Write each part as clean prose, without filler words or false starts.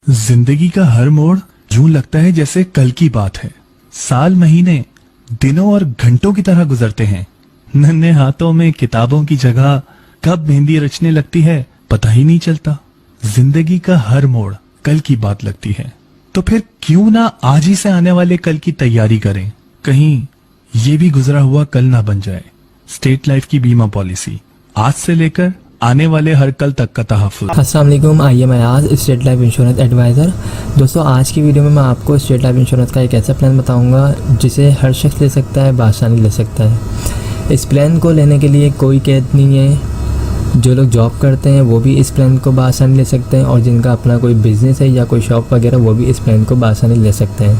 जिंदगी का हर मोड़ यूं लगता है जैसे कल की बात है। साल, महीने, दिनों और घंटों की तरह गुजरते हैं। नन्हे हाथों में किताबों की जगह कब मेहंदी रचने लगती है पता ही नहीं चलता। जिंदगी का हर मोड़ कल की बात लगती है, तो फिर क्यों ना आज ही से आने वाले कल की तैयारी करें। कहीं ये भी गुजरा हुआ कल ना बन जाए। स्टेट लाइफ की बीमा पॉलिसी, आज से लेकर आने वाले हर कल तक का तहफ़्फ़ुज़। अस्सलाम वालेकुम, I am Ayaz, State Life Insurance advisor. दोस्तों, आज की वीडियो में मैं आपको स्टेट लाइफ इंश्योरेंस का एक ऐसा प्लान बताऊंगा जिसे हर शख्स ले सकता है, बआसानी ले सकता है। इस प्लान को लेने के लिए कोई कैद नहीं है। जो लोग जॉब करते हैं वो भी इस प्लान को बआसानी ले सकते हैं, और जिनका अपना कोई बिज़नेस है या कोई शॉप वगैरह वो भी इस प्लान को बआसानी ले सकते हैं।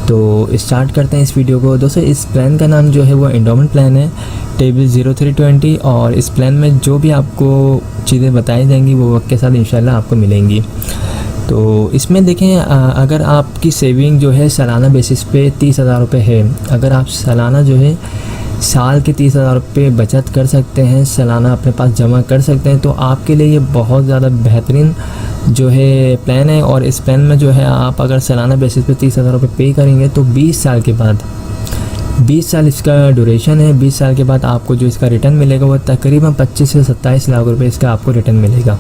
तो स्टार्ट करते हैं इस वीडियो को। दोस्तों, इस प्लान का नाम जो है वो एंडोमेंट प्लान है, टेबल 0320। और इस प्लान में जो भी आपको चीज़ें बताई जाएंगी वो वक्त के साथ इंशाल्लाह आपको मिलेंगी। तो इसमें देखें, अगर आपकी सेविंग जो है सालाना बेसिस पे 30,000 रुपये है, अगर आप सालाना जो है साल के 30,000 रुपये बचत कर सकते हैं, सालाना अपने पास जमा कर सकते हैं, तो आपके लिए ये बहुत ज़्यादा बेहतरीन जो है प्लान है। और इस प्लान में जो है आप अगर सालाना बेसिस पे 30,000 रुपये पे करेंगे तो 20 साल के बाद, 20 साल इसका ड्यूरेशन है, 20 साल के बाद आपको जो इसका रिटर्न मिलेगा वो तकरीबन 25 से 27 लाख रुपए इसका आपको रिटर्न मिलेगा।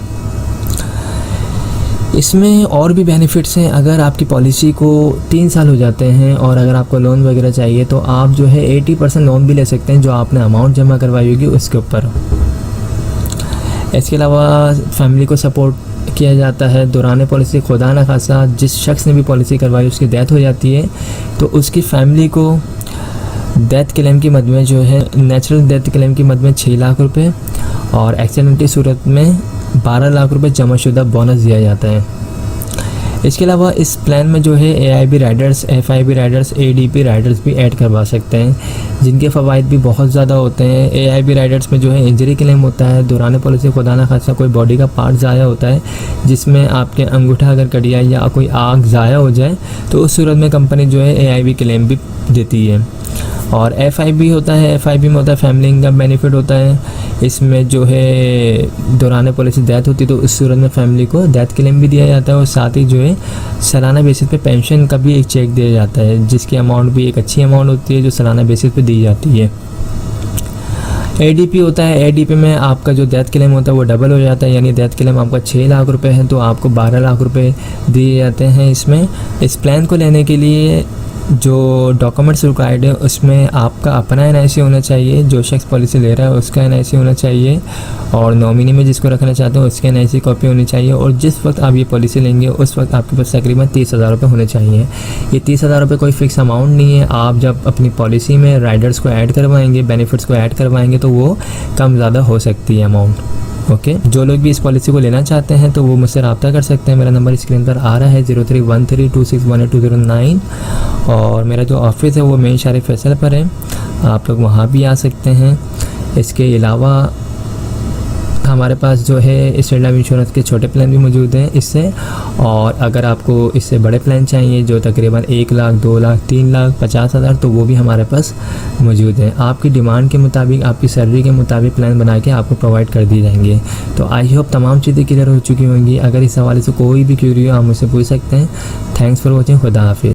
इसमें और भी बेनिफिट्स हैं। अगर आपकी पॉलिसी को 3 साल हो जाते हैं और अगर आपको लोन वगैरह चाहिए तो आप जो है 80% लोन भी ले सकते हैं जो आपने अमाउंट जमा करवाई होगी उसके ऊपर। इसके अलावा फैमिली को सपोर्ट किया जाता है। दौरान पॉलिसी खुदा न खासा जिस शख्स ने भी पॉलिसी करवाई उसकी डेथ हो जाती है तो उसकी फैमिली को डेथ क्लेम की मद में जो है, नेचुरल डेथ क्लेम की मद में 6 लाख रुपए और एक्सीडेंट की सूरत में 12 लाख रुपए जमाशुदा बोनस दिया जाता है। इसके अलावा इस प्लान में जो है AIB Riders, FIB Riders, ADP Riders भी ऐड करवा सकते हैं, जिनके फ़वाइद भी बहुत ज़्यादा होते हैं। AIB राइडर्स में जो है इंजरी क्लेम होता है, दौरान पॉलिसी खुदा न खासा कोई बॉडी का पार्ट ज़ाया होता है जिसमें आपके अंगूठा अगर कट जाए या कोई आँख ज़ाया हो जाए तो उस सूरत में कंपनी जो है AIB क्लेम भी देती है। और FIB होता है, FIB में होता है फैमिली इनकम बेनिफिट होता है। इसमें जो है दौरान पॉलिसी डेथ होती है तो उस सूरत में फैमिली को डेथ क्लेम भी दिया जाता है, और साथ ही जो है सालाना बेसिस पे पेंशन का भी एक चेक दिया जाता है जिसकी अमाउंट भी एक अच्छी अमाउंट होती है जो सालाना बेसिस पे दी जाती है। ADP होता है, ADP में आपका जो डेथ क्लेम होता है वो डबल हो जाता है, यानी डेथ क्लेम आपका 6 लाख रुपए है तो आपको 12 लाख रुपए दिए जाते हैं। इसमें इस प्लान को लेने के लिए जो डॉक्यूमेंट्स रिक्वायर्ड है उसमें आपका अपना NIC होना चाहिए, जो शख्स पॉलिसी ले रहा है उसका NIC होना चाहिए, और नॉमिनी में जिसको रखना चाहते हो उसके NIC कॉपी होनी चाहिए। और जिस वक्त आप ये पॉलिसी लेंगे उस वक्त आपके पास तकरीबन 30,000 रुपये होने चाहिए। ये 30,000 रुपये कोई फ़िक्स अमाउंट नहीं है। आप जब अपनी पॉलिसी में राइडर्स को ऐड करवाएंगे, बेनिफिट्स को ऐड करवाएंगे तो वो कम ज़्यादा हो सकती है अमाउंट। ओके, जो लोग भी इस पॉलिसी को लेना चाहते हैं तो वो मुझसे रब्ता कर सकते हैं। मेरा नंबर स्क्रीन पर आ रहा है 03132618 और मेरा जो ऑफिस है वो मेन शारी फैसल पर है, आप लोग वहाँ भी आ सकते हैं। इसके अलावा हमारे पास जो है स्टेट लाइफ इंश्योरेंस के छोटे प्लान भी मौजूद हैं इससे, और अगर आपको इससे बड़े प्लान चाहिए जो तकरीबन 1 लाख, 2 लाख, 3 लाख 50,000 तो वो भी हमारे पास मौजूद हैं। आपकी डिमांड के मुताबिक, आपकी सैलरी के मुताबिक प्लान बना के आपको प्रोवाइड कर दिए जाएंगे। तो आई होप तमाम चीज़ें क्लियर हो चुकी होंगी। अगर इस हवाले से कोई भी क्यूरी हो आप मुझसे पूछ सकते हैं। Thanks for watching. खुदा हाफिज़।